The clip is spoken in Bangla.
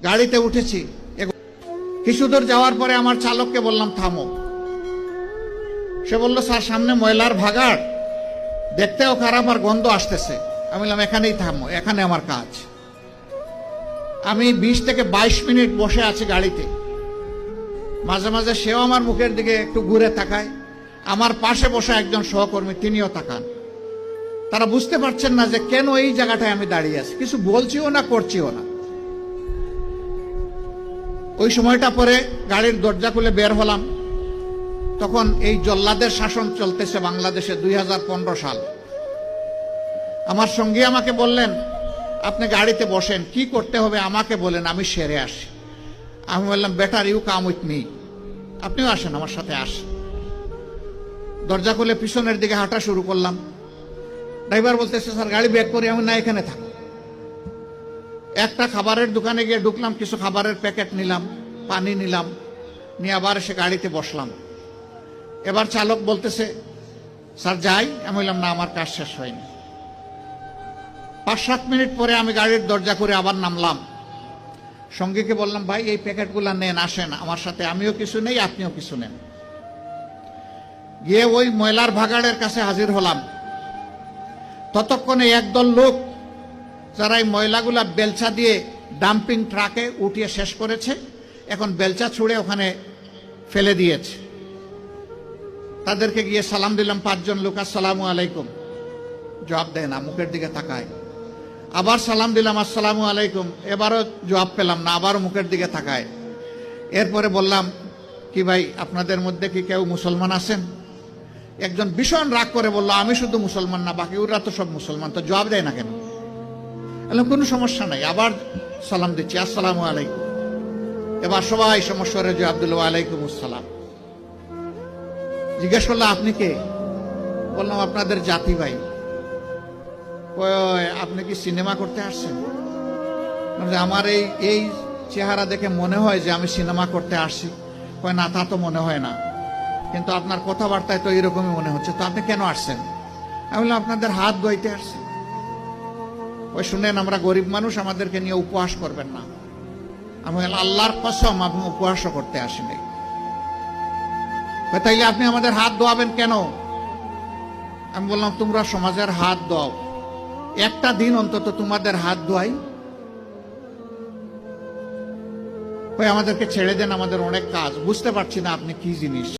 গাড়িতে উঠেছি, কিছু দূর যাওয়ার পরে আমার চালককে বললাম থামো। সে বলল স্যার সামনে ময়লার ভাগাড়, দেখতেও খারাপ আর গন্ধ আসতেছে। আমি বললাম এখানেই থামো, এখানে আমার কাজ। আমি 20 থেকে 22 মিনিট বসে আছি গাড়িতে। মাঝে মাঝে সেও আমার মুখের দিকে একটু ঘুরে তাকায়, আমার পাশে বসা একজন সহকর্মী তিনিও তাকান। তারা বুঝতে পারছেন না যে কেন এই জায়গাটায় আমি দাঁড়িয়ে আছি, কিছু বলছিও না করছিও না। ওই সময়টা পরে গাড়ির দরজা খুলে বের হলাম, তখন এই জল্লাদের শাসন চলতেছে বাংলাদেশে 2015 সাল। আমার সঙ্গী আমাকে বললেন আপনি গাড়িতে বসেন, কি করতে হবে আমাকে বলেন, আমি সেরে আসি। আমি বললাম better you come with me, আপনিও আসেন আমার সাথে আসেন। দরজা খুলে পিছনের দিকে হাঁটা শুরু করলাম। ড্রাইভার বলতেছে স্যার গাড়ি ব্যাক করি। আমি না, এখানে থাকো। একটা খাবারের দোকানে গিয়ে ঢুকলাম, কিছু খাবারের প্যাকেট নিলাম, পানি নিলাম, নিয়ে আবার এসে গাড়িতে বসলাম। এবার চালক বলতেছে স্যার যাই। আমি বললাম না, আমার কাজ শেষ হয়নি। 5-7 মিনিট পরে আমি গাড়ির দরজা করে আবার নামলাম। সঙ্গীকে বললাম ভাই এই প্যাকেটগুলো নেন, আসেন আমার সাথে, আমিও কিছু নেই আপনিও কিছু নেন। গিয়ে ওই ময়লার ভাগাড়ের কাছে হাজির হলাম। ততক্ষণে একদল লোক যারা এই ময়লাগুলা বেলচা দিয়ে ডাম্পিং ট্রাকে উঠিয়ে শেষ করেছে, এখন বেলচা ছুঁড়ে ওখানে ফেলে দিয়েছে। তাদেরকে গিয়ে সালাম দিলাম, 5 জন লোক, আসসালামু আলাইকুম। জবাব দেয় না, মুখের দিকে তাকায়। আবার সালাম দিলাম, আসসালামু আলাইকুম। এবারও জবাব পেলাম না, আবারও মুখের দিকে তাকায়। এরপরে বললাম কি ভাই আপনাদের মধ্যে কি কেউ মুসলমান আছেন? একজন ভীষণ রাগ করে বলল আমি শুধু মুসলমান না, বাকি ওরা তো সব মুসলমান। তো জবাব দেয় না কেন? বললাম কোনো সমস্যা নাই। আবার সালাম দিচ্ছি, আসসালামু আলাইকুম। এবার সবাই সমস্যারে জবাব দিল ওয়ালাইকুম আসসালাম। জিজ্ঞেস করলো আপনি কে? বললাম আপনাদের জাতি ভাই। আপনি কি সিনেমা করতে আসছেন? আমার এই চেহারা দেখে মনে হয় যে আমি সিনেমা করতে আসছি। কয় না, তা তো মনে হয় না, কিন্তু আপনার কথাবার্তায় তো এরকমই মনে হচ্ছে। তো আপনি কেন আসছেন? আমি বললাম আপনাদের হাত ধুইতে আসছি। ওই শুনেন আমরা গরিব মানুষ, আমাদেরকে নিয়ে উপহাস করবেন না। আমি বললাম আল্লাহর কসম আমি উপহাসও করতে আসিনি। তাইলে আপনি আমাদের হাত ধোয়াবেন কেন? আমি বললাম তোমরা সমাজের হাত দাও, একটা দিন অন্তত তোমাদের হাত ধোয়াই। আমাদেরকে ছেড়ে দেন, আমাদের অনেক কাজ। বুঝতে পারছি না আপনি কি জিনিস।